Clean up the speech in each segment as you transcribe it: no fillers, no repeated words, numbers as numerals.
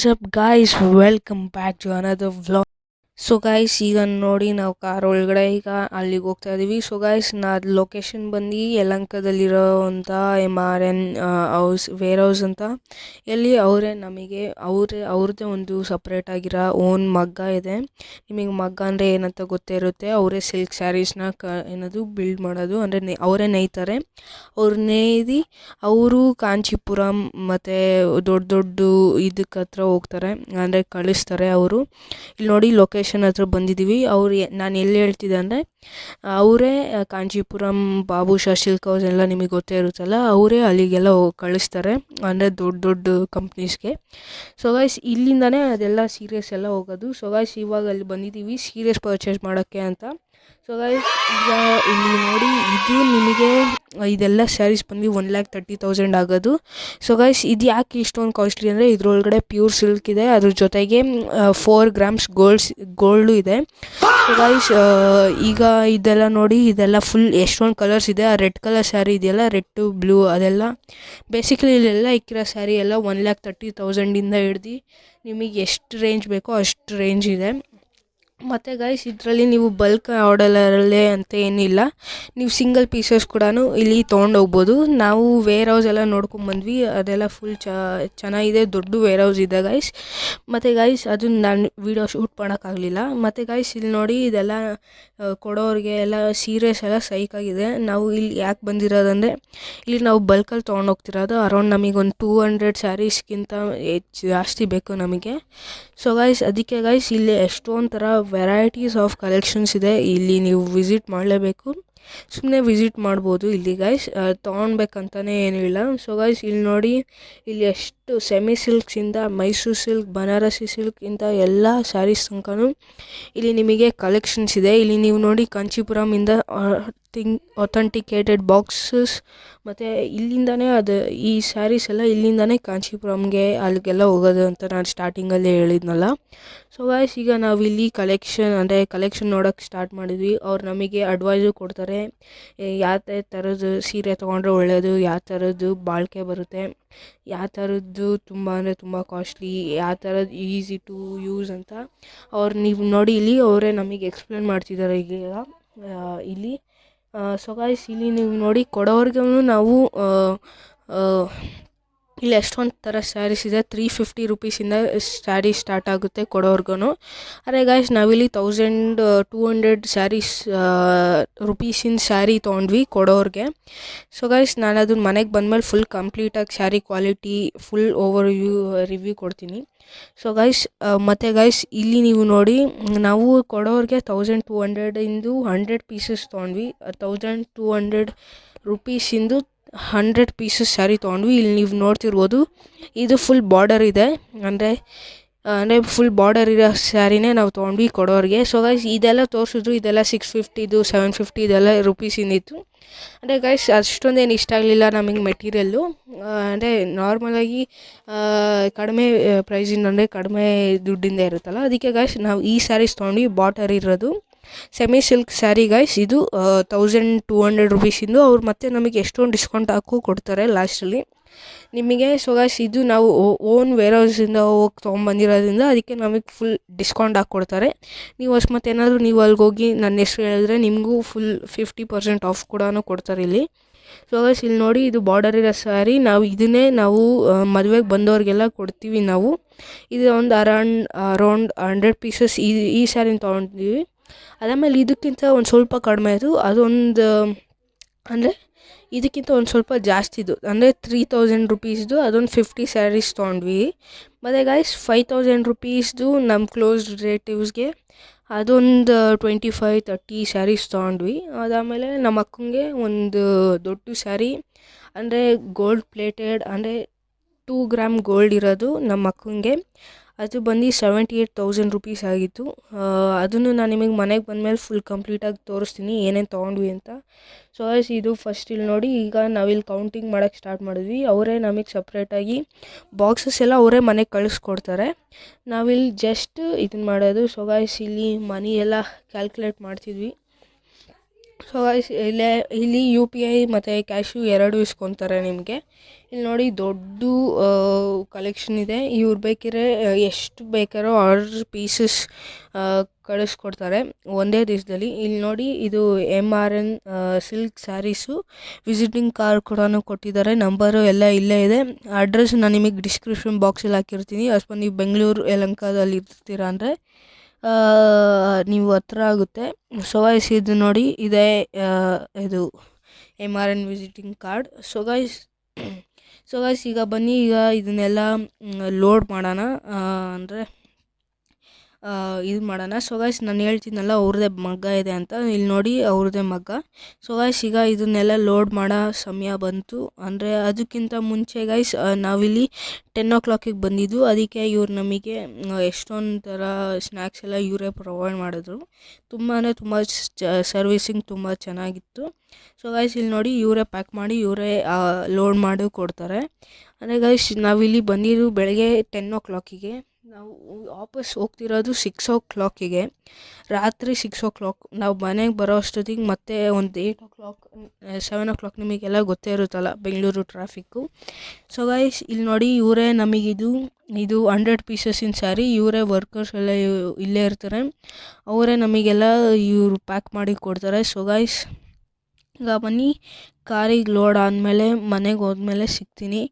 What's up, guys? Welcome back to another vlog. So guys, ಈಗ ನೋಡಿ ನಾವು car ಒಳಗಡೆ ಈಗ ಅಲ್ಲಿಗೆ ಹೋಗ್ತಾ ಇದ್ದೀವಿ. ಸೊ ಗಾಯ್ಸ್, ಲೊಕೇಶನ್ ಬಂದು ಯಲಹಂಕದಲ್ಲಿರೋ ಅಂಥ MRN ವೇರ್ ಹೌಸ್ ಅಂತ. ಎಲ್ಲಿ ಅವರೇ ನಮಗೆ ಅವ್ರದ್ದೇ ಒಂದು ಸಪ್ರೇಟ್ ಆಗಿರೋ ಓನ್ ಮಗ್ಗ ಇದೆ. ನಿಮಗೆ ಮಗ್ಗ ಅಂದರೆ ಏನಂತ ಗೊತ್ತೇ ಇರುತ್ತೆ. ಅವರೇ ಸಿಲ್ಕ್ ಸ್ಯಾರೀಸ್ನ ಬಿಲ್ಡ್ ಮಾಡೋದು, ಅಂದರೆ ಅವರೇ ನೇಯ್ತಾರೆ. ಅವ್ರು ನೇಯ್ದು ಅವರು ಕಾಂಚೀಪುರಂ ಮತ್ತು ದೊಡ್ಡ ದೊಡ್ಡ ಇದಕ್ಕೆ ಹತ್ರ ಹೋಗ್ತಾರೆ, ಅಂದರೆ ಕಳಿಸ್ತಾರೆ ಅವರು. ಇಲ್ಲಿ ನೋಡಿ ಲೊಕೇಶನ್ ಹತ್ರ ಬಂದಿದ್ದೀವಿ. ನಾನು ಎಲ್ಲಿ ಹೇಳ್ತಿದ್ದೆ ಅಂದರೆ ಅವರೇ ಕಾಂಚೀಪುರಂ, ಬಾಬುಷಾ ಸಿಲ್ಕ್ ಹೌಸ್ ಎಲ್ಲ ನಿಮಗೆ ಗೊತ್ತೇ ಇರುತ್ತಲ್ಲ, ಅವರೇ ಅಲ್ಲಿಗೆಲ್ಲ ಕಳಿಸ್ತಾರೆ, ಅಂದರೆ ದೊಡ್ಡ ದೊಡ್ಡ ಕಂಪ್ನೀಸ್ಗೆ. ಸೊ ಗೈಸ್, ಇಲ್ಲಿಂದನೇ ಅದೆಲ್ಲ ಸೀರೆಸ್ ಎಲ್ಲ ಹೋಗೋದು. ಸೊ ಗೈಸ್, ಇವಾಗ ಅಲ್ಲಿ ಬಂದಿದ್ದೀವಿ ಸೀರೆಸ್ ಪರ್ಚೇಸ್ ಮಾಡೋಕ್ಕೆ ಅಂತ. ಸೊ ಗೈಸ್, ಈಗ ಇಲ್ಲಿ ನೋಡಿ, ಇದು ನಿಮಗೆ ಇದೆಲ್ಲ ಸ್ಯಾರೀಸ್ ಬಂದು 1,30,000 ಆಗೋದು. ಸೊ ಗೈಸ್, ಇದು ಯಾಕೆ ಇಷ್ಟೊಂದು ಕಾಸ್ಟ್ಲಿ ಅಂದರೆ ಇದರೊಳಗಡೆ ಪ್ಯೂರ್ ಸಿಲ್ಕ್ ಇದೆ, ಅದ್ರ ಜೊತೆಗೆ 4 ಗ್ರಾಮ್ಸ್ ಗೋಲ್ಡು ಇದೆ. ಸೊ ಗೈಸ್, ಈಗ ಇದೆಲ್ಲ ನೋಡಿ, ಇದೆಲ್ಲ ಫುಲ್ ಎಷ್ಟೊಂದು ಕಲರ್ಸ್ ಇದೆ. ಆ ರೆಡ್ ಕಲರ್ ಸ್ಯಾರಿ ಇದೆಯಲ್ಲ, ರೆಡ್ ಟು ಬ್ಲೂ, ಅದೆಲ್ಲ ಬೇಸಿಕಲಿ ಇಲ್ಲೆಲ್ಲ ಇಕ್ಕಿರೋ ಸ್ಯಾರಿ ಎಲ್ಲ 1,30,000 ಹಿಡ್ದು ನಿಮಗೆ ಎಷ್ಟು ರೇಂಜ್ ಬೇಕೋ ಅಷ್ಟು ರೇಂಜ್ ಇದೆ. ಮತ್ತು ಗೈಸ್, ಇದರಲ್ಲಿ ನೀವು ಬಲ್ಕ್ ಆರ್ಡರಲ್ಲೇ ಅಂತ ಏನಿಲ್ಲ, ನೀವು ಸಿಂಗಲ್ ಪೀಸಸ್ ಕೂಡ ಇಲ್ಲಿ ತೊಗೊಂಡೋಗ್ಬೋದು. ನಾವು ವೇರ್ ಹೌಸ್ ಎಲ್ಲ ನೋಡ್ಕೊಂಬಂದ್ವಿ, ಅದೆಲ್ಲ ಫುಲ್ ಚೆನ್ನಾಗಿದೆ, ದೊಡ್ಡ ವೇರ್ ಹೌಸ್ ಇದೆ ಗೈಸ್. ಮತ್ತು ಗೈಸ್, ಅದನ್ನು ನಾನು ವೀಡಿಯೋ ಶೂಟ್ ಮಾಡೋಕ್ಕಾಗಲಿಲ್ಲ. ಮತ್ತು ಗೈಸ್, ಇಲ್ಲಿ ನೋಡಿ, ಇದೆಲ್ಲ ಕೊಡೋರಿಗೆ ಎಲ್ಲ ಸೀರೆಸ್ ಎಲ್ಲ ಸೈಕಾಗಿದೆ. ನಾವು ಇಲ್ಲಿ ಯಾಕೆ ಬಂದಿರೋದಂದರೆ, ಇಲ್ಲಿ ನಾವು ಬಲ್ಕಲ್ಲಿ ತೊಗೊಂಡೋಗ್ತಿರೋದು. ಅರೌಂಡ್ ನಮಗೆ ಒಂದು 200 ಸ್ಯಾರೀಸ್ಗಿಂತ ಜಾಸ್ತಿ ಬೇಕು ನಮಗೆ. ಸೊ ಗೈಸ್, ಅದಕ್ಕೆ ಗೈಸ್, ಇಲ್ಲಿ ಎಷ್ಟೊಂದು ಥರ ವೆರೈಟೀಸ್ ಆಫ್ ಕಲೆಕ್ಷನ್ಸ್ ಇದೆ. ಇಲ್ಲಿ ನೀವು ವಿಸಿಟ್ ಮಾಡಲೇಬೇಕು. ಸುಮ್ಮನೆ ವಿಸಿಟ್ ಮಾಡ್ಬೋದು ಇಲ್ಲಿ ಗೈಸ್, ತೊಗೊಳ್ಬೇಕಂತಲೇ ಏನಿಲ್ಲ. ಸೊ ಗೈಸ್, ಇಲ್ಲಿ ನೋಡಿ, ಇಲ್ಲಿ ಎಷ್ಟು ಸೆಮಿ ಸಿಲ್ಕ್ಸಿಂದ ಮೈಸೂರು ಸಿಲ್ಕ್, ಬನಾರಸಿ ಸಿಲ್ಕ್ ಇಂಥ ಎಲ್ಲ ಸ್ಯಾರೀಸ್ ತನಕನೂ ಇಲ್ಲಿ ನಿಮಗೆ ಕಲೆಕ್ಷನ್ಸ್ ಇದೆ. ಇಲ್ಲಿ ನೀವು ನೋಡಿ, ಕಾಂಚೀಪುರಮಿಂದ ಅಥೆಂಟಿಕೇಟೆಡ್ ಬಾಕ್ಸಸ್, ಮತ್ತು ಇಲ್ಲಿಂದನೇ ಈ ಸ್ಯಾರೀಸ್ ಎಲ್ಲ ಇಲ್ಲಿಂದನೇ ಕಾಂಚೀಪುರಂಗೆ ಅಲ್ಲಿಗೆಲ್ಲ ಹೋಗೋದು ಅಂತ ನಾನು ಸ್ಟಾರ್ಟಿಂಗಲ್ಲೇ ಹೇಳಿದ್ನಲ್ಲ. ಸೊ ಗೈಸ್, ಈಗ ನಾವಿಲ್ಲಿ ಕಲೆಕ್ಷನ್ ನೋಡೋಕ್ಕೆ ಸ್ಟಾರ್ಟ್ ಮಾಡಿದ್ವಿ. ಅವ್ರು ನಮಗೆ ಅಡ್ವೈಸು ಕೊಡ್ತಾರೆ, ಯಾವ ಥರದ್ದು ಸೀರೆ ತೊಗೊಂಡ್ರೆ ಒಳ್ಳೆಯದು, ಯಾವ ಥರದ್ದು ಬಾಳಿಕೆ ಬರುತ್ತೆ, ಯಾವ ಥರದ್ದು ತುಂಬ ಅಂದರೆ ತುಂಬ ಕಾಸ್ಟ್ಲಿ, ಯಾವ ಥರದ್ದು ಈಸಿ ಟು ಯೂಸ್ ಅಂತ ನೀವು ನೋಡಿ, ಇಲ್ಲಿ ಅವರೇ ನಮಗೆ ಎಕ್ಸ್ಪ್ಲೇನ್ ಮಾಡ್ತಿದ್ದಾರೆ ಈಗ ಇಲ್ಲಿ. ಸೊ ಗೈಸ್, ಇಲ್ಲಿ ನೀವು ನೋಡಿ, ಕೊಡೋರ್ಗೂ ನಾವು ಇಲ್ಲಿ ಎಷ್ಟೊಂದು ಥರ ಸ್ಯಾರೀಸ್ ಇದೆ. 350 ರುಪೀಸಿಂದ ಸ್ಯಾರಿ ಸ್ಟಾರ್ಟ್ ಆಗುತ್ತೆ ಕೊಡೋರ್ಗು. ಅದೇ ಗೈಸ್, ನಾವಿಲ್ಲಿ 1,200 ರುಪೀಸಿನ ಸ್ಯಾರಿ ತೊಗೊಂಡ್ವಿ ಕೊಡೋರಿಗೆ. ಸೊ ಗೈಸ್, ನಾನು ಅದನ್ನ ಮನೆಗೆ ಬಂದಮೇಲೆ ಫುಲ್ ಕಂಪ್ಲೀಟಾಗಿ ಸ್ಯಾರಿ ಕ್ವಾಲಿಟಿ ಫುಲ್ ರಿವ್ಯೂ ಕೊಡ್ತೀನಿ. ಸೊ ಗೈಸ್, ಮತ್ತು ಗೈಸ್, ಇಲ್ಲಿ ನೀವು ನೋಡಿ, ನಾವು ಕೊಡೋರಿಗೆ 1,200 100 ಪೀಸಸ್ ತೊಗೊಂಡ್ವಿ. 1,200 ರುಪೀಸಿಂದು 100 ಪೀಸಸ್ ಸ್ಯಾರಿ ತೊಗೊಂಡ್ವಿ. ಇಲ್ಲಿ ನೀವು ನೋಡ್ತಿರ್ಬೋದು, ಇದು ಫುಲ್ ಬಾರ್ಡರ್ ಇದೆ, ಅಂದರೆ ಫುಲ್ ಬಾರ್ಡರ್ ಇರೋ ಸ್ಯಾರಿನೇ ನಾವು ತೊಗೊಂಡ್ವಿ ಕೊಡೋರಿಗೆ. ಸೊ ಗೈಸ್, ಇದೆಲ್ಲ ತೋರಿಸಿದ್ರು, ಇದೆಲ್ಲ 650 750 ಇದೆಲ್ಲ ರುಪೀಸಿಂದಿತ್ತು. ಅಂದರೆ ಗೈಸ್, ಅಷ್ಟೊಂದೇನು ಇಷ್ಟ ಆಗಲಿಲ್ಲ ನಮಗೆ ಮೆಟೀರಿಯಲ್ಲು. ಅಂದರೆ ನಾರ್ಮಲಾಗಿ ಕಡಿಮೆ ಪ್ರೈಸಿಂದ, ಅಂದರೆ ಕಡಿಮೆ ದುಡ್ಡಿಂದ ಇರುತ್ತಲ್ಲ, ಅದಕ್ಕೆ ಗೈಸ್ ನಾವು ಈ ಸ್ಯಾರೀಸ್ ತೊಗೊಂಡ್ವಿ. ಬಾರ್ಡರ್ ಇರೋದು ಸೆಮಿ ಸಿಲ್ಕ್ ಸ್ಯಾರಿ ಗೈಸ್, ಇದು 1,200 ರುಪೀಸಿಂದು. ಅವ್ರು ಮತ್ತೆ ನಮಗೆ ಎಷ್ಟೊಂದು ಡಿಸ್ಕೌಂಟ್ ಹಾಕೂ ಕೊಡ್ತಾರೆ ಲಾಸ್ಟಲ್ಲಿ ನಿಮಗೆ. ಸೊ ಗೈಸ್, ಇದು ನಾವು ಓನ್ ವೇರ್ ಹೌಸಿಂದ ಹೋಗಿ ತೊಗೊಂಬಂದಿರೋದ್ರಿಂದ ಅದಕ್ಕೆ ನಮಗೆ ಫುಲ್ ಡಿಸ್ಕೌಂಟ್ ಹಾಕ್ಕೊಡ್ತಾರೆ. ನೀವು ಅಕಸ್ಮಾತ್ ಏನಾದರೂ ನೀವು ಅಲ್ಲಿಗೆ ಹೋಗಿ ನನ್ನ ಹೆಸ್ರು ಹೇಳಿದ್ರೆ ನಿಮಗೂ ಫುಲ್ 50% ಆಫ್ ಕೂಡ ಕೊಡ್ತಾರೆ ಇಲ್ಲಿ. ಸೊ ಗೈಸ್, ಇಲ್ಲಿ ನೋಡಿ, ಇದು ಬಾರ್ಡರ್ ಇರೋ ಸ್ಯಾರಿ. ಇದನ್ನೇ ನಾವು ಮದುವೆಗೆ ಬಂದವ್ರಿಗೆಲ್ಲ ಕೊಡ್ತೀವಿ ನಾವು. ಇದು ಒಂದು ಅರೌಂಡ್ 100 ಪೀಸಸ್ ಈ ಸ್ಯಾರಿನ ತೊಗೊಂಡಿದ್ದೀವಿ. ಅದಾದಮೇಲೆ ಇದಕ್ಕಿಂತ ಒಂದು ಸ್ವಲ್ಪ ಕಡಿಮೆ ಅದು ಅಂದರೆ ಇದಕ್ಕಿಂತ ಒಂದು ಸ್ವಲ್ಪ ಜಾಸ್ತಿದು, ಅಂದರೆ 3,000 ರುಪೀಸ್ದು ಅದೊಂದು 50 ಸ್ಯಾರೀಸ್ ತೊಗೊಂಡ್ವಿ. ಮತ್ತು ಗೈಸ್, 5,000 ರುಪೀಸ್ದು ನಮ್ಮ ಕ್ಲೋಸ್ ರಿಲೇಟಿವ್ಸ್ಗೆ ಅದೊಂದು 25-30 ಸ್ಯಾರೀಸ್ ತೊಗೊಂಡ್ವಿ. ಅದಾದಮೇಲೆ ನಮ್ಮ ಅಕ್ಕಂಗೆ ಒಂದು ದೊಡ್ಡ ಸ್ಯಾರಿ, ಅಂದರೆ ಗೋಲ್ಡ್ ಪ್ಲೇಟೆಡ್, ಅಂದರೆ 2 ಗ್ರಾಮ್ ಗೋಲ್ಡ್ ಇರೋದು ನಮ್ಮ ಅಕ್ಕಂಗೆ. ಅದು ಬಂದು 78,000 ರುಪೀಸ್ ಆಗಿತ್ತು. ಅದನ್ನು ನಾನು ನಿಮಗೆ ಮನೆಗೆ ಬಂದಮೇಲೆ ಫುಲ್ ಕಂಪ್ಲೀಟಾಗಿ ತೋರಿಸ್ತೀನಿ ಏನೇನು ತೊಗೊಂಡ್ವಿ ಅಂತ. ಸೊ ಗೈಸ್, ಇದು ಫಸ್ಟ್ ಇಲ್ಲಿ ನೋಡಿ, ಈಗ ನಾವಿಲ್ಲಿ ಕೌಂಟಿಂಗ್ ಮಾಡೋಕ್ಕೆ ಸ್ಟಾರ್ಟ್ ಮಾಡಿದ್ವಿ. ಅವರೇ ನಮಗೆ ಸಪ್ರೇಟಾಗಿ ಬಾಕ್ಸಸ್ ಎಲ್ಲ ಅವರೇ ಮನೆಗೆ ಕಳಿಸ್ಕೊಡ್ತಾರೆ. ನಾವಿಲ್ಲಿ ಜಸ್ಟ್ ಇದನ್ನು ಮಾಡೋದು. ಸೊ ಗೈಸ್, ಇಲ್ಲಿ ಮನಿ ಎಲ್ಲ ಕ್ಯಾಲ್ಕುಲೇಟ್ ಮಾಡ್ತಿದ್ವಿ. ಸೊ ಗೈಸ್ ಇಲ್ಲಿ ಯು ಪಿ ಐ ಮತ್ತು ಕ್ಯಾಶು ಎರಡು ಇಸ್ಕೊತಾರೆ ನಿಮಗೆ. ಇಲ್ಲಿ ನೋಡಿ ದೊಡ್ಡ ಕಲೆಕ್ಷನ್ ಇದೆ. ಇವ್ರು ಬೇಕಿದ್ರೆ ಎಷ್ಟು ಬೇಕಾದ್ರೂ ಆರ್ಡರ್ ಪೀಸಸ್ ಕಳಿಸ್ಕೊಡ್ತಾರೆ ಒಂದೇ ದಿವಸದಲ್ಲಿ. ಇಲ್ಲಿ ನೋಡಿ ಇದು MRN silk saris visiting card ಕೂಡ ಕೊಟ್ಟಿದ್ದಾರೆ. ನಂಬರು ಎಲ್ಲ ಇಲ್ಲೇ ಇದೆ. ಅಡ್ರೆಸ್ ನಾನು ನಿಮಗೆ ಡಿಸ್ಕ್ರಿಪ್ಷನ್ ಬಾಕ್ಸಲ್ಲಿ ಹಾಕಿರ್ತೀನಿ. ಅಥವಾ ನೀವು ಬೆಂಗಳೂರು ಯಲಹಂಕದಲ್ಲಿ ಇರ್ತೀರಾ ಅಂದರೆ ನೀವು ಹತ್ರ ಆಗುತ್ತೆ. ಸೊ ಗೈಸ್ ಇದು ನೋಡಿ ಇದೆ ಇದು MRN visiting card. So guys ಈಗ ಬನ್ನಿ, ಈಗ ಇದನ್ನೆಲ್ಲ ಲೋಡ್ ಮಾಡೋಣ, ಅಂದರೆ ಇದು ಮಾಡೋಣ. ಸೊ ಗೈಸ್ ನಾನು ಹೇಳ್ತೀನಲ್ಲ ಅವ್ರದ್ದೇ ಮಗ್ಗ ಇದೆ ಅಂತ, ಇಲ್ಲಿ ನೋಡಿ ಅವ್ರದ್ದೇ ಮಗ್ಗ. ಸೊ ಗೈಸ್ ಈಗ ಇದನ್ನೆಲ್ಲ ಲೋಡ್ ಮಾಡೋ ಸಮಯ ಬಂತು. ಅಂದರೆ ಅದಕ್ಕಿಂತ ಮುಂಚೆ ಗೈಸ್ ನಾವಿಲ್ಲಿ 10 o'clock ಬಂದಿದ್ದು. ಅದಕ್ಕೆ ಇವ್ರು ನಮಗೆ ಎಷ್ಟೊಂದು ಥರ ಸ್ನ್ಯಾಕ್ಸ್ ಎಲ್ಲ ಇವರೇ ಪ್ರೊವೈಡ್ ಮಾಡಿದ್ರು. ತುಂಬ ಸರ್ವಿಸಿಂಗ್ ತುಂಬ ಚೆನ್ನಾಗಿತ್ತು. ಸೊ ಗೈಸ್ ಇಲ್ಲಿ ನೋಡಿ ಇವರೇ ಪ್ಯಾಕ್ ಮಾಡಿ ಇವರೇ ಲೋಡ್ ಮಾಡಿ ಕೊಡ್ತಾರೆ. ಅಂದರೆ ಗೈಸ್ ನಾವಿಲ್ಲಿ ಬಂದಿದ್ದು ಬೆಳಗ್ಗೆ 10 o'clock. ನಾವು ವಾಪಸ್ ಹೋಗ್ತಿರೋದು 6 o'clock. ರಾತ್ರಿ 6 o'clock ನಾವು ಮನೆಗೆ ಬರೋ ಅಷ್ಟೊತ್ತಿಗೆ ಮತ್ತೆ ಒಂದು 8 o'clock 7 o'clock. ನಿಮಗೆಲ್ಲ ಗೊತ್ತೇ ಇರುತ್ತಲ್ಲ ಬೆಂಗಳೂರು ಟ್ರಾಫಿಕ್ಕು. ಸೊ ಗೈಸ್ ಇಲ್ಲಿ ನೋಡಿ ಇವರೇ ನಮಗಿದು 100 ಪೀಸಸ್ಸಿನ ಸ್ಯಾರಿ. ಇವರೇ ವರ್ಕರ್ಸ್ ಎಲ್ಲ ಇಲ್ಲೇ ಇರ್ತಾರೆ. ಅವರೇ ನಮಗೆಲ್ಲ ಇವರು ಪ್ಯಾಕ್ ಮಾಡಿ ಕೊಡ್ತಾರೆ. ಸೊ ಗೈಸ್ ಈಗ ಬನ್ನಿ, ಕಾರಿಗೆ ಲೋಡ್ ಆದಮೇಲೆ ಮನೆಗೆ ಹೋದ್ಮೇಲೆ ಸಿಗ್ತೀನಿ.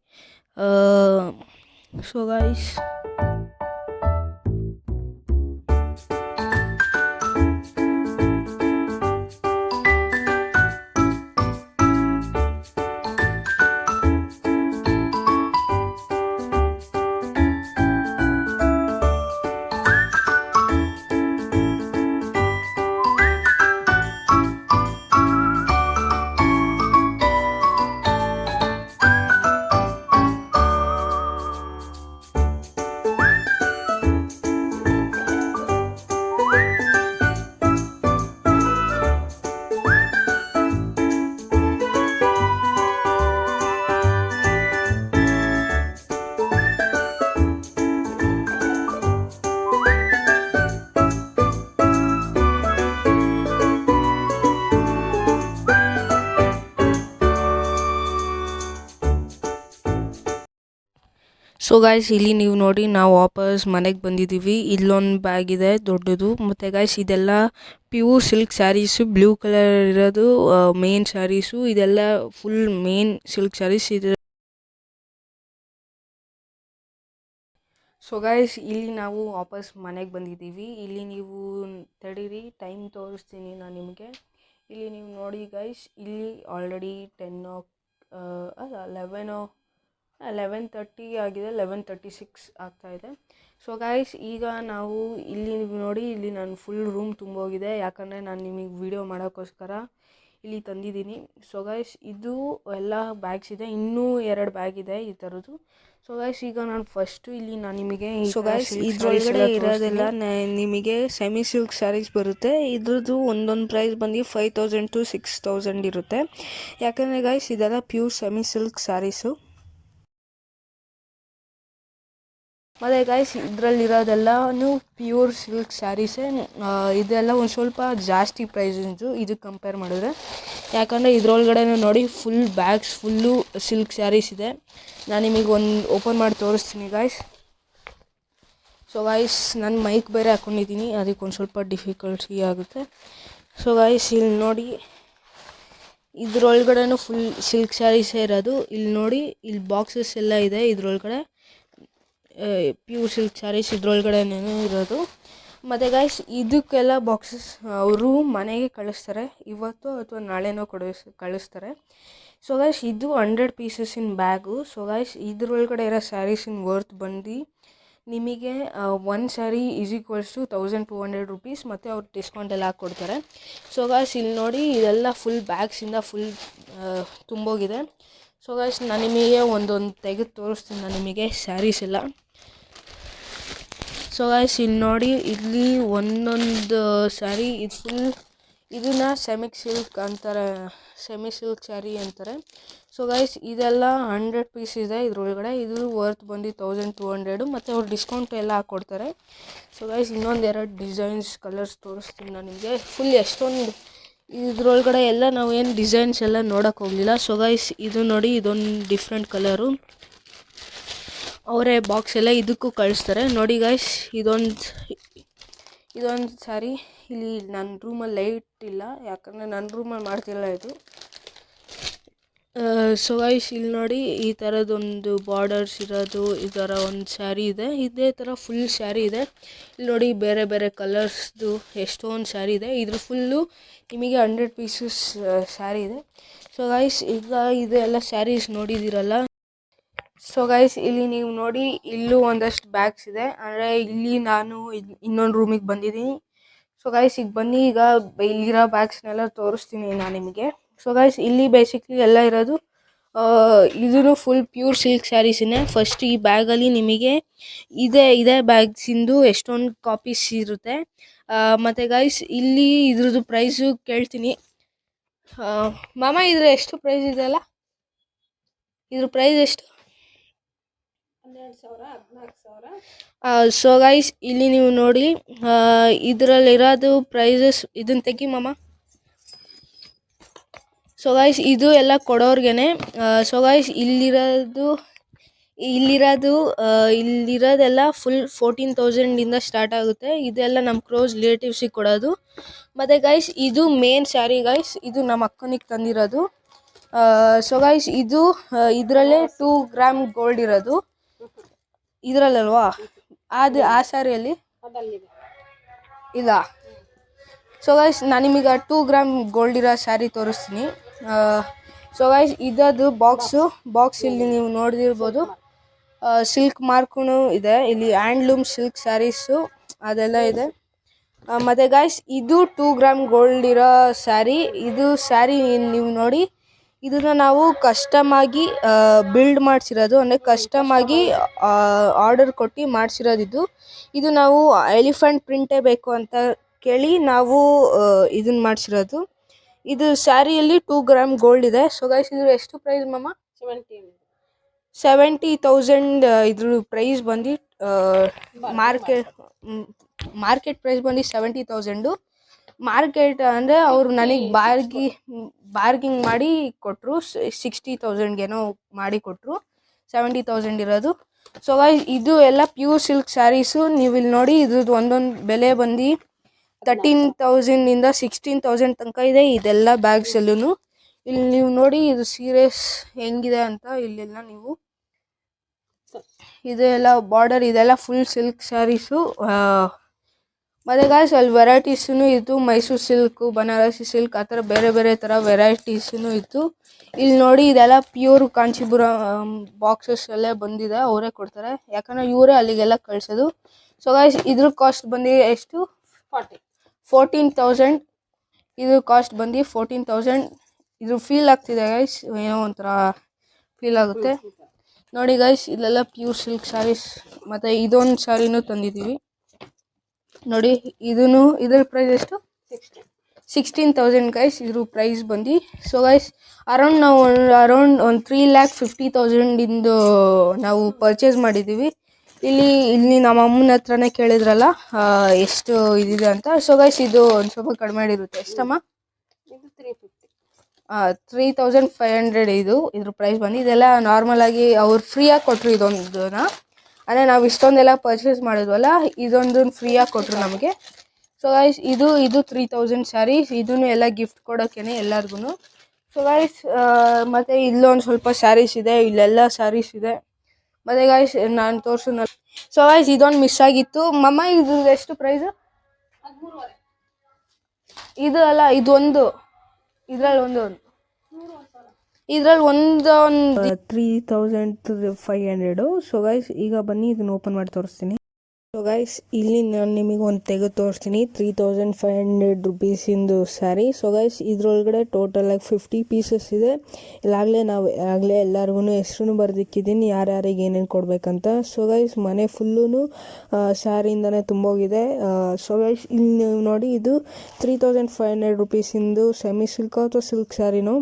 ಸೊ ಗೈಸ್ ಸೊ ಗಾಯ್ಸ್ ಇಲ್ಲಿ ನೀವು ನೋಡಿ ನಾವು ವಾಪಸ್ ಮನೆಗೆ ಬಂದಿದ್ದೀವಿ. ಇಲ್ಲೊಂದು ಬ್ಯಾಗ್ ಇದೆ ದೊಡ್ಡದು. ಮತ್ತು ಗಾಯ್ಸ್ ಇದೆಲ್ಲ pure silk saris, blue colour ಇರೋದು ಮೇನ್ ಸ್ಯಾರೀಸು. ಇದೆಲ್ಲ ಫುಲ್ ಮೇನ್ ಸಿಲ್ಕ್ ಸ್ಯಾರೀಸ್ ಇದೆ. ಸೊ ಗಾಯ್ಸ್ ಇಲ್ಲಿ ನಾವು ವಾಪಸ್ ಮನೆಗೆ ಬಂದಿದ್ದೀವಿ. ಇಲ್ಲಿ ನೀವು ತಡೀರಿ, ಟೈಮ್ ತೋರಿಸ್ತೀನಿ ನಾನು ನಿಮಗೆ. ಇಲ್ಲಿ ನೀವು ನೋಡಿ ಗಾಯ್ಸ್, ಇಲ್ಲಿ ಆಲ್ರೆಡಿ 11:30 ಆಗಿದೆ, 11:36 ಆಗ್ತಾಯಿದೆ. ಸೊ ಗಾಯ್ಸ್ ಈಗ ನಾವು ಇಲ್ಲಿ ನೀವು ನೋಡಿ, ಇಲ್ಲಿ ನಾನು ಫುಲ್ ರೂಮ್ ತುಂಬೋಗಿದೆ. ಯಾಕಂದರೆ ನಾನು ನಿಮಗೆ ವಿಡಿಯೋ ಮಾಡೋಕ್ಕೋಸ್ಕರ ಇಲ್ಲಿ ತಂದಿದ್ದೀನಿ. ಸೊ ಗಾಯ್ಸ್ ಇದು ಎಲ್ಲ ಬ್ಯಾಗ್ಸ್ ಇದೆ, ಇನ್ನೂ 2 ಬ್ಯಾಗ್ ಇದೆ ಈ ಥರದ್ದು. ಸೊ ಗಾಯ್ಸ್ ಈಗ ನಾನು ಫಸ್ಟು ಇಲ್ಲಿ ನಾನು ನಿಮಗೆ ಇದರೊಳಗಡೆ ಇರೋದೆಲ್ಲ ನಿಮಗೆ ಸೆಮಿ ಸಿಲ್ಕ್ ಸ್ಯಾರೀಸ್ ಬರುತ್ತೆ. ಇದ್ರದ್ದು ಒಂದೊಂದು ಪ್ರೈಸ್ ಬಂದು 5,000 to 6,000 ಇರುತ್ತೆ. ಯಾಕಂದರೆ ಗಾಯ್ಸ್ ಇದೆಲ್ಲ ಪ್ಯೂರ್ ಸೆಮಿ ಸಿಲ್ಕ್ ಸ್ಯಾರೀಸು. ಮತ್ತು ಗಾಯ್ಸ್ ಇದರಲ್ಲಿರೋದೆಲ್ಲನೂ ಪ್ಯೂರ್ ಸಿಲ್ಕ್ ಸ್ಯಾರೀಸೇ. ಇದೆಲ್ಲ ಒಂದು ಸ್ವಲ್ಪ ಜಾಸ್ತಿ ಪ್ರೈಸಿಂದು ಇದಕ್ಕೆ ಕಂಪೇರ್ ಮಾಡಿದ್ರೆ. ಯಾಕಂದರೆ ಇದರೊಳಗಡೆ ನೋಡಿ full bags full silk saris ಇದೆ. ನಾನು ನಿಮಗೆ ಒಂದು ಓಪನ್ ಮಾಡಿ ತೋರಿಸ್ತೀನಿ ಗಾಯ್ಸ್. ಸೊ ಗಾಯ್ಸ್ ನಾನು ಮೈಕ್ ಬೇರೆ ಹಾಕ್ಕೊಂಡಿದ್ದೀನಿ, ಅದಕ್ಕೆ ಒಂದು ಸ್ವಲ್ಪ ಡಿಫಿಕಲ್ಟಿ ಆಗುತ್ತೆ. ಸೊ ಗಾಯ್ಸ್ ಇಲ್ಲಿ ನೋಡಿ ಇದರೊಳಗಡೆನೂ ಫುಲ್ ಸಿಲ್ಕ್ ಸ್ಯಾರೀಸೇ ಇರೋದು. ಇಲ್ಲಿ ನೋಡಿ ಇಲ್ಲಿ ಬಾಕ್ಸಸ್ ಎಲ್ಲ ಇದೆ. ಇದರೊಳಗಡೆ ಪ್ಯೂರ್ ಸಿಲ್ಕ್ ಸ್ಯಾರೀಸ್ ಇದ್ರೊಳಗಡೆನೇ ಇರೋದು. ಮತ್ತು ಗಾಯ್ಸ್ ಇದಕ್ಕೆಲ್ಲ ಬಾಕ್ಸಸ್ ಅವರು ಮನೆಗೆ ಕಳಿಸ್ತಾರೆ, ಇವತ್ತು ಅಥವಾ ನಾಳೆನೋ ಕಳಿಸ್ತಾರೆ. ಸೊ ಗಾಯ್ಸ್ ಇದು 100 ಪೀಸಸ್ಸಿನ ಬ್ಯಾಗು. ಸೊ ಗಾಯ್ಸ್ ಇದ್ರೊಳಗಡೆ ಇರೋ ಸ್ಯಾರೀಸಿನ ವರ್ತ್ ಬಂದು ನಿಮಗೆ ಒಂದು ಸ್ಯಾರಿ = 1,200 rupees. ಮತ್ತು ಅವ್ರು ಡಿಸ್ಕೌಂಟ್ ಎಲ್ಲ ಹಾಕ್ಕೊಡ್ತಾರೆ. ಸೊ ಗಾಯ್ಸ್ ಇಲ್ಲಿ ನೋಡಿ ಇದೆಲ್ಲ ಫುಲ್ ಬ್ಯಾಗ್ಸಿಂದ ಫುಲ್ ತುಂಬೋಗಿದೆ. ಸೊ ಗಾಯ್ಸ್ ನಾನು ನಿಮಗೆ ಒಂದೊಂದು ತೆಗೆದು ತೋರಿಸ್ತೀನಿ ನಾನು ನಿಮಗೆ ಸ್ಯಾರೀಸ್ ಎಲ್ಲ. ಸೊ ಗಾಯ್ಸ್ ಇಲ್ಲಿ ನೋಡಿ, ಇಲ್ಲಿ ಒಂದೊಂದು ಸ್ಯಾರಿ ಇದು ಫುಲ್ ಇದನ್ನು ಸೆಮಿ ಸಿಲ್ಕ್ ಅಂತಾರೆ, ಸೆಮಿ ಸಿಲ್ಕ್ ಸ್ಯಾರಿ ಅಂತಾರೆ. ಸೊ ಗಾಯ್ಸ್ ಇದೆಲ್ಲ 100 ಪೀಸ್ ಇದೆ ಇದ್ರೊಳಗಡೆ. ಇದು ವರ್ತ್ ಬಂದು 1,200 ಮತ್ತು ಅವ್ರು ಡಿಸ್ಕೌಂಟ್ ಎಲ್ಲ ಹಾಕ್ಕೊಡ್ತಾರೆ. ಸೊ ಗಾಯ್ಸ್ ಇನ್ನೊಂದು 2 ಡಿಸೈನ್ಸ್ ಕಲರ್ಸ್ ತೋರಿಸ್ತೀನಿ ನಾನು ನಿಮಗೆ. ಫುಲ್ ಎಷ್ಟೊಂದು ಇದ್ರೊಳಗಡೆ ಎಲ್ಲ ನಾವು ಏನು ಡಿಸೈನ್ಸ್ ಎಲ್ಲ ನೋಡೋಕೆ ಹೋಗಲಿಲ್ಲ. ಸೊ ಗೈಸ್ ಇದು ನೋಡಿ, ಇದೊಂದು ಡಿಫ್ರೆಂಟ್ ಕಲರು. ಅವರೇ ಬಾಕ್ಸ್ ಎಲ್ಲ ಇದಕ್ಕೂ ಕಳಿಸ್ತಾರೆ ನೋಡಿ ಗೈಸ್. ಇದೊಂದು ಸ್ಯಾರಿ. ಇಲ್ಲಿ ನನ್ನ ರೂಮಲ್ಲಿ ಲೈಟ್ ಇಲ್ಲ, ಯಾಕಂದರೆ ನನ್ನ ರೂಮಲ್ಲಿ ಮಾಡ್ತಿಲ್ಲ ಇದು. ಸೊ ಗೈಸ್ ಇಲ್ಲಿ ನೋಡಿ, ಈ ಥರದೊಂದು ಬಾರ್ಡರ್ಸ್ ಇರೋದು ಈ ಥರ ಒಂದು ಸ್ಯಾರಿ ಇದೆ. ಇದೇ ಥರ ಫುಲ್ ಸ್ಯಾರಿ ಇದೆ. ಇಲ್ಲಿ ನೋಡಿ ಬೇರೆ ಬೇರೆ ಕಲರ್ಸ್ದು ಎಷ್ಟೊಂದು ಸ್ಯಾರಿ ಇದೆ. ಇದ್ರ ಫುಲ್ಲು ನಿಮಗೆ 100 ಪೀಸಸ್ ಸ್ಯಾರಿ ಇದೆ. ಸೊ ಗೈಸ್ ಈಗ ಇದೆಲ್ಲ ಸ್ಯಾರೀಸ್ ನೋಡಿದ್ದೀರಲ್ಲ. ಸೊ ಗೈಸ್ ಇಲ್ಲಿ ನೀವು ನೋಡಿ, ಇಲ್ಲೂ ಒಂದಷ್ಟು ಬ್ಯಾಗ್ಸ್ ಇದೆ. ಅಂದರೆ ಇಲ್ಲಿ ನಾನು ಇನ್ನೊಂದು ರೂಮಿಗೆ ಬಂದಿದ್ದೀನಿ. ಸೊ ಗೈಸ್ ಈಗ ಬನ್ನಿ, ಈಗ ಇಲ್ಲಿರೋ ಬ್ಯಾಗ್ಸ್ನೆಲ್ಲ ತೋರಿಸ್ತೀನಿ ನಾನು ನಿಮಗೆ. ಸೊ ಗೈಸ್ ಇಲ್ಲಿ ಬೇಸಿಕ್ಲಿ ಎಲ್ಲ ಇರೋದು ಇದೂ ಫುಲ್ ಪ್ಯೂರ್ ಸಿಲ್ಕ್ ಸ್ಯಾರೀಸಿನೇ. ಫಸ್ಟ್ ಈ ಬ್ಯಾಗಲ್ಲಿ ನಿಮಗೆ ಇದೇ ಬ್ಯಾಗ್ಸಿಂದು ಎಷ್ಟೊಂದು ಕಾಪೀಸ್ ಇರುತ್ತೆ. ಮತ್ತು ಗೈಸ್ ಇಲ್ಲಿ ಇದ್ರದ್ದು ಪ್ರೈಸು ಕೇಳ್ತೀನಿ. ಮಾಮ ಇದ್ರ ಎಷ್ಟು ಪ್ರೈಸ್ ಇದೆ ಅಲ್ಲ? ಇದ್ರ ಪ್ರೈಸ್ ಎಷ್ಟು? 12,000 ಸೊ ಗೈಸ್ ಇಲ್ಲಿ ನೀವು ನೋಡಿ, ಇದರಲ್ಲಿರೋದು ಪ್ರೈಸಸ್ ಇದನ್ನು ತೆಗಿ ಮಾಮ. ಸೊ ಗೈಸ್ ಇದು ಎಲ್ಲ ಕೊಡೋರ್ಗೆ. ಸೊ ಗೈಸ್ ಇಲ್ಲಿರೋದೆಲ್ಲ ಫುಲ್ 14,000 ಸ್ಟಾರ್ಟ್ ಆಗುತ್ತೆ. ಇದೆಲ್ಲ ನಮ್ಮ ಕ್ಲೋಸ್ ರಿಲೇಟಿವ್ಸಿಗೆ ಕೊಡೋದು. ಮತ್ತು ಗೈಸ್ ಇದು ಮೇನ್ ಸ್ಯಾರಿ ಗೈಸ್, ಇದು ನಮ್ಮ ಅಕ್ಕನಿಗೆ ತಂದಿರೋದು. ಸೊ ಗೈಸ್ ಇದು ಇದರಲ್ಲೇ 2 ಗ್ರಾಮ್ ಗೋಲ್ಡ್ ಇರೋದು. ಇದರಲ್ಲಲ್ವಾ ಅದು ಆ ಸ್ಯಾರಿಯಲ್ಲಿ ಇಲ್ಲ. ಸೊ ಗೈಸ್ ನಾನು ನಿಮಗೆ 2 ಗ್ರಾಮ್ ಗೋಲ್ಡ್ ಇರೋ ಸ್ಯಾರಿ ತೋರಿಸ್ತೀನಿ. ಸೊ ಗೈಸ್ ಇದದು ಬಾಕ್ಸ್ ಇಲ್ಲಿ ನೀವು ನೋಡಿರ್ಬೋದು. ಸಿಲ್ಕ್ ಮಾರ್ಕೂ ಇದೆ ಇಲ್ಲಿ, ಹ್ಯಾಂಡ್ಲೂಮ್ ಸಿಲ್ಕ್ ಸ್ಯಾರೀಸು ಅದೆಲ್ಲ ಇದೆ. ಮತ್ತು ಗೈಸ್ ಇದು 2 ಗ್ರಾಮ್ ಗೋಲ್ಡ್ ಇರೋ ಸ್ಯಾರಿ. ಇದು ಸ್ಯಾರಿ ನೀವು ನೋಡಿ, ಇದನ್ನು ನಾವು ಕಸ್ಟಮಾಗಿ ಬಿಲ್ಡ್ ಮಾಡಿಸಿರೋದು, ಅಂದರೆ ಕಸ್ಟಮಾಗಿ ಆರ್ಡರ್ ಕೊಟ್ಟು ಮಾಡಿಸಿರೋದು. ಇದು ನಾವು ಎಲಿಫೆಂಟ್ ಪ್ರಿಂಟೇ ಬೇಕು ಅಂತ ಕೇಳಿ ನಾವು ಇದನ್ನು ಮಾಡಿಸಿರೋದು. ಇದು ಸ್ಯಾರಿಯಲ್ಲಿ 2 ಗ್ರಾಮ್ ಗೋಲ್ಡ್ ಇದೆ. ಸೊ ಗೈಸ್ ಇದು ಎಷ್ಟು ಪ್ರೈಸ್ ಮಾಮ? 70,000 ಇದ್ರ ಪ್ರೈಸ್ ಬಂದು ಮಾರ್ಕೆಟ್ ಪ್ರೈಸ್ ಬಂದು 70,000. ಮಾರ್ಕೆಟ್ ಅಂದರೆ ಅವರು ನನಗೆ ಬಾರ್ಗಿಂಗ್ ಮಾಡಿ ಕೊಟ್ಟರು, 60,000 ಮಾಡಿ ಕೊಟ್ಟರು. 70,000 ಇರೋದು. ಸೊ ಗೈಸ್ ಇದು ಎಲ್ಲ ಪ್ಯೂರ್ ಸಿಲ್ಕ್ ಸ್ಯಾರೀಸು. ನೀವು ಇಲ್ಲಿ ನೋಡಿ, ಇದ್ರದ್ದು ಒಂದೊಂದು ಬೆಲೆ ಬಂದು 13,000 16,000 ತನಕ ಇದೆ ಇದೆಲ್ಲ ಬ್ಯಾಗ್ಸಲ್ಲೂ. ಇಲ್ಲಿ ನೀವು ನೋಡಿ ಇದು ಸೀರೆಸ್ ಹೆಂಗಿದೆ ಅಂತ. ಇಲ್ಲೆಲ್ಲ ನೀವು ಇದೆಲ್ಲ ಬಾರ್ಡರ್, ಇದೆಲ್ಲ ಫುಲ್ ಸಿಲ್ಕ್ ಸ್ಯಾರೀಸು. ಮತ್ತು ಗಾಯ್ಸ್ ಅಲ್ಲಿ ವೆರೈಟೀಸೂ ಇತ್ತು, ಮೈಸೂರು ಸಿಲ್ಕು, ಬನಾರಸಿ ಸಿಲ್ಕ್, ಆ ಥರ ಬೇರೆ ಬೇರೆ ಥರ ವೆರೈಟೀಸೂ ಇತ್ತು. ಇಲ್ಲಿ ನೋಡಿ ಇದೆಲ್ಲ ಪ್ಯೂರ್ ಕಾಂಚೀಪುರಂ ಬಾಕ್ಸಸ್ ಎಲ್ಲ ಬಂದಿದೆ, ಅವರೇ ಕೊಡ್ತಾರೆ, ಯಾಕಂದರೆ ಇವರೇ ಅಲ್ಲಿಗೆಲ್ಲ ಕಳಿಸೋದು. ಸೊ ಗಾಯ್ಸ್ ಇದ್ರ ಕಾಸ್ಟ್ ಬಂದು ಎಷ್ಟು? 14,000. ಇದು ಕಾಸ್ಟ್ ಬಂದು 14,000. ಇದು ಫೀಲ್ ಆಗ್ತಿದೆ ಗೈಸ್, ಏನೋ ಒಂಥರ ಫೀಲ್ ಆಗುತ್ತೆ ನೋಡಿ ಗೈಸ್. ಇಲ್ಲೆಲ್ಲ ಪ್ಯೂರ್ ಸಿಲ್ಕ್ ಸ್ಯಾರೀಸ್. ಮತ್ತು ಇದೊಂದು ಸ್ಯಾರಿನೂ ತಂದಿದ್ದೀವಿ ನೋಡಿ. ಇದ್ರ ಪ್ರೈಸ್ ಎಷ್ಟು? 16,000 ಗೈಸ್ ಇದ್ರ ಪ್ರೈಸ್ ಬಂದು. ಸೊ ಗೈಸ್ ನಾವು ಒಂದು 3,50,000 ನಾವು ಪರ್ಚೇಸ್ ಮಾಡಿದ್ದೀವಿ. ಇಲ್ಲಿ ನಮ್ಮ ಅಮ್ಮನ ಹತ್ರನೇ ಕೇಳಿದ್ರಲ್ಲ ಎಷ್ಟು ಇದಿದೆ ಅಂತ. ಸೊ ಗೈಸ್ ಇದು ಒಂದು ಸ್ವಲ್ಪ ಕಡಿಮೆ ಇರುತ್ತೆ. ಎಷ್ಟಮ್ಮ? 3,500 ಇದ್ರ ಪ್ರೈಸ್ ಬಂದು. ಇದೆಲ್ಲ ನಾರ್ಮಲ್ ಆಗಿ ಅವ್ರು ಫ್ರೀಯಾಗಿ ಕೊಟ್ಟರು ಇದೊಂದನ್ನ. ಅಂದರೆ ನಾವು ಇಷ್ಟೊಂದೆಲ್ಲ ಪರ್ಚೇಸ್ ಮಾಡಿದ್ವಲ್ಲ, ಇದೊಂದನ್ನು ಫ್ರೀಯಾಗಿ ಕೊಟ್ಟರು ನಮಗೆ. ಸೊ ಗೈಸ್ ಇದು 3,000 ಸ್ಯಾರೀಸ್. ಇದೂ ಎಲ್ಲ ಗಿಫ್ಟ್ ಕೊಡೋಕ್ಕೇನೆ ಎಲ್ಲರಿಗೂ. ಸೊ ಗೈಸ್ ಮತ್ತು ಇಲ್ಲೊಂದು ಸ್ವಲ್ಪ ಸ್ಯಾರೀಸ್ ಇದೆ, ಇಲ್ಲೆಲ್ಲ ಸ್ಯಾರೀಸ್ ಇದೆ. ಮತ್ತು ಗೈಸ್ ನಾನು ತೋರಿಸೋಣ. ಸೊ ಗೈಸ್ ಇದೊಂದು ಮಿಸ್ ಆಗಿತ್ತು ಮಮ್ಮ. ಇದು ಎಷ್ಟು ಪ್ರೈಸು? 13,500. ಇದು ಅಲ್ಲ, ಇದೊಂದು ಇದರಲ್ಲಿ ಒಂದು 3,500. ಸೊ ಗೈಸ್ ಈಗ ಬನ್ನಿ ಇದನ್ನು ಓಪನ್ ಮಾಡಿ ತೋರಿಸ್ತೀನಿ. ಸೊ ಗೈಸ್ ಇಲ್ಲಿ ನಾನು ನಿಮಗೆ ಒಂದು ತೆಗೆದು ತೋರಿಸ್ತೀನಿ. 3,500 ರುಪೀಸಿಂದು ಸ್ಯಾರಿ. ಸೊ ಗೈಸ್ ಇದರೊಳಗಡೆ ಟೋಟಲಾಗಿ 50 ಪೀಸಸ್ ಇದೆ. ಆಗಲೇ ಎಲ್ಲರಿಗೂ ಹೆಸರು ಬರೆದಿಕ್ಕಿದ್ದೀನಿ, ಯಾರ್ಯಾರಿಗೆ ಏನೇನು ಕೊಡಬೇಕಂತ. ಸೊ ಗೈಸ್ ಮನೆ ಫುಲ್ಲೂ ಸ್ಯಾರಿಯಿಂದನೇ ತುಂಬೋಗಿದೆ. ಸೊ ಗೈಸ್ ಇಲ್ಲಿ ನೀವು ನೋಡಿ, ಇದು 3,500 ರುಪೀಸಿಂದು ಸೆಮಿ ಸಿಲ್ಕ್ ಅಥವಾ ಸಿಲ್ಕ್ ಸ್ಯಾರಿನೋ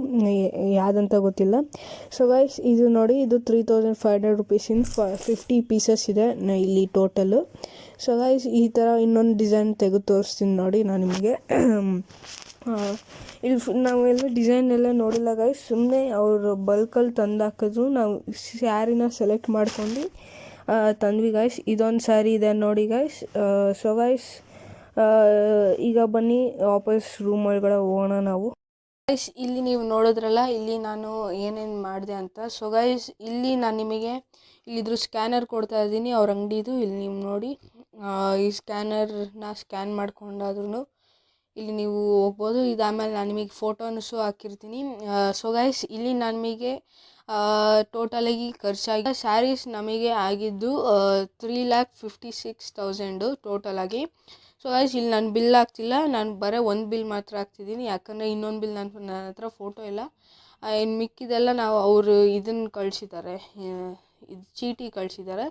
ಯಾವುದಂತ ಗೊತ್ತಿಲ್ಲ. ಸೊ ಗೈಸ್ ಇದು ನೋಡಿ, ಇದು 3,500 ರುಪೀಸಿಂದ 50 ಪೀಸಸ್ ಇದೆ ಇಲ್ಲಿ ಟೋಟಲು. ಸೊ ಗೈಸ್ ಈ ಥರ ಇನ್ನೊಂದು ಡಿಸೈನ್ ತೆಗೆದು ತೋರಿಸ್ತೀನಿ ನೋಡಿ ನಾನು ನಿಮಗೆ. ಇಲ್ಲಿ ನಾವೆಲ್ಲ ಡಿಸೈನ್ ಎಲ್ಲ ನೋಡಿಲ್ಲ ಗೈಸ್, ಸುಮ್ಮನೆ ಅವರು ಬಲ್ಕಲ್ಲಿ ತಂದು ಹಾಕಿದ್ರು. ನಾವು ಸ್ಯಾರಿನ ಸೆಲೆಕ್ಟ್ ಮಾಡ್ಕೊಂಡು ತಂದ್ವಿ ಗೈಸ್. ಇದೊಂದು ಸ್ಯಾರಿ ಇದೆ ನೋಡಿ ಗೈಸ್. ಸೊ ಗೈಸ್ ಈಗ ಬನ್ನಿ ವಾಪಸ್ ರೂಮ್ ಒಳಗಡೆ ಹೋಗೋಣ ನಾವು. ಗೈಸ್ ಇಲ್ಲಿ ನೀವು ನೋಡಿದ್ರಲ್ಲ, ಇಲ್ಲಿ ನಾನು ಏನೇನು ಮಾಡಿದೆ ಅಂತ. ಸೊ ಗೈಸ್ ಇಲ್ಲಿ ನಾನು ನಿಮಗೆ ಇಲ್ಲಿದ್ರ ಸ್ಕ್ಯಾನರ್ ಕೊಡ್ತಾ ಇದ್ದೀನಿ ಅವ್ರ ಅಂಗಡಿದು. ಇಲ್ಲಿ ನೀವು ನೋಡಿ, ಈ ಸ್ಕ್ಯಾನರ್ನ ಸ್ಕ್ಯಾನ್ ಮಾಡ್ಕೊಂಡಾದ್ರೂ ಇಲ್ಲಿ ನೀವು ಹೋಗ್ಬೋದು. ಇದಾದಮೇಲೆ ನಾನು ನಿಮಗೆ ಫೋಟೋನೂ ಹಾಕಿರ್ತೀನಿ. ಸೊ ಗೈಸ್ ಇಲ್ಲಿ ನಮಗೆ ಟೋಟಲಾಗಿ ಖರ್ಚಾಗಿ ಸ್ಯಾರೀಸ್ ನಮಗೆ ಆಗಿದ್ದು 3,56,000 ಟೋಟಲಾಗಿ. ಸೊ ಗೈಸ್ ಇಲ್ಲಿ ನಾನು ಬಿಲ್ ಹಾಕ್ತಿಲ್ಲ, ನಾನು ಬರೀ ಒಂದು ಬಿಲ್ ಮಾತ್ರ ಹಾಕ್ತಿದ್ದೀನಿ. ಯಾಕಂದರೆ ಇನ್ನೊಂದು ಬಿಲ್ ನನ್ನ ಹತ್ರ ಫೋಟೋ ಇಲ್ಲ. ಇನ್ನು ಮಿಕ್ಕಿದೆಲ್ಲ ನಾವು ಅವರು ಇದನ್ನು ಕಳಿಸಿದ್ದಾರೆ, ಇದು ಚೀಟಿ ಕಳಿಸಿದ್ದಾರೆ.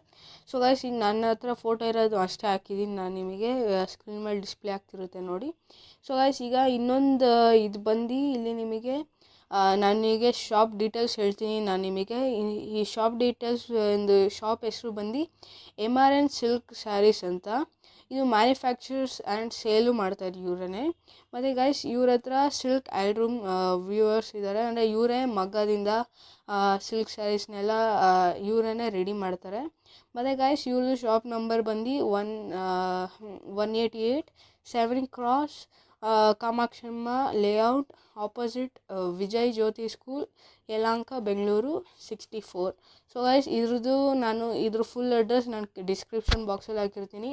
ಸೊ ಗೈಸ್ ಈಗ ನನ್ನ ಹತ್ರ ಫೋಟೋ ಇರೋದು ಅಷ್ಟೇ ಹಾಕಿದ್ದೀನಿ. ನಾನು ನಿಮಗೆ ಸ್ಕ್ರೀನ್ ಮೇಲೆ ಡಿಸ್ಪ್ಲೇ ಆಗ್ತಿರುತ್ತೆ ನೋಡಿ. ಸೊ ಗೈಸ್ ಈಗ ಇನ್ನೊಂದು ಇದು ಬಂದು ಇಲ್ಲಿ ನಿಮಗೆ ನನಗೆ ಶಾಪ್ ಡೀಟೇಲ್ಸ್ ಹೇಳ್ತೀನಿ. ನಾನು ನಿಮಗೆ ಈ ಶಾಪ್ ಡೀಟೇಲ್ಸ್, ಒಂದು ಶಾಪ್ ಹೆಸರು ಬಂದು MRN ಸಿಲ್ಕ್ ಸ್ಯಾರೀಸ್ ಅಂತ. ಇದು ಮ್ಯಾನುಫ್ಯಾಕ್ಚರ್ಸ್ ಆ್ಯಂಡ್ ಸೇಲು ಮಾಡ್ತಾರೆ ಇವರೇ. ಮತ್ತು ಗೈಸ್ ಇವ್ರ ಹತ್ರ ಸಿಲ್ಕ್ ಹ್ಯಾಂಡ್ಲೂಮ್ ವ್ಯೂವರ್ಸ್ ಇದ್ದಾರೆ, ಅಂದರೆ ಇವರೇ ಮಗ್ಗದಿಂದ ಸಿಲ್ಕ್ ಸ್ಯಾರೀಸ್ನೆಲ್ಲ ಇವರೇ ರೆಡಿ ಮಾಡ್ತಾರೆ. ಮತ್ತು ಗೈಸ್ ಇವ್ರದ್ದು ಶಾಪ್ ನಂಬರ್ ಬಂದು 188 7 cross Kamakshamma layout, opposite Vijay Jyothi school, Yelahanka, Bengaluru 64. So guys ಇದ್ರದ್ದು ನಾನು ಇದ್ರ ಫುಲ್ ಅಡ್ರೆಸ್ ನಾನು ಡಿಸ್ಕ್ರಿಪ್ಷನ್ ಬಾಕ್ಸಲ್ಲಿ ಹಾಕಿರ್ತೀನಿ.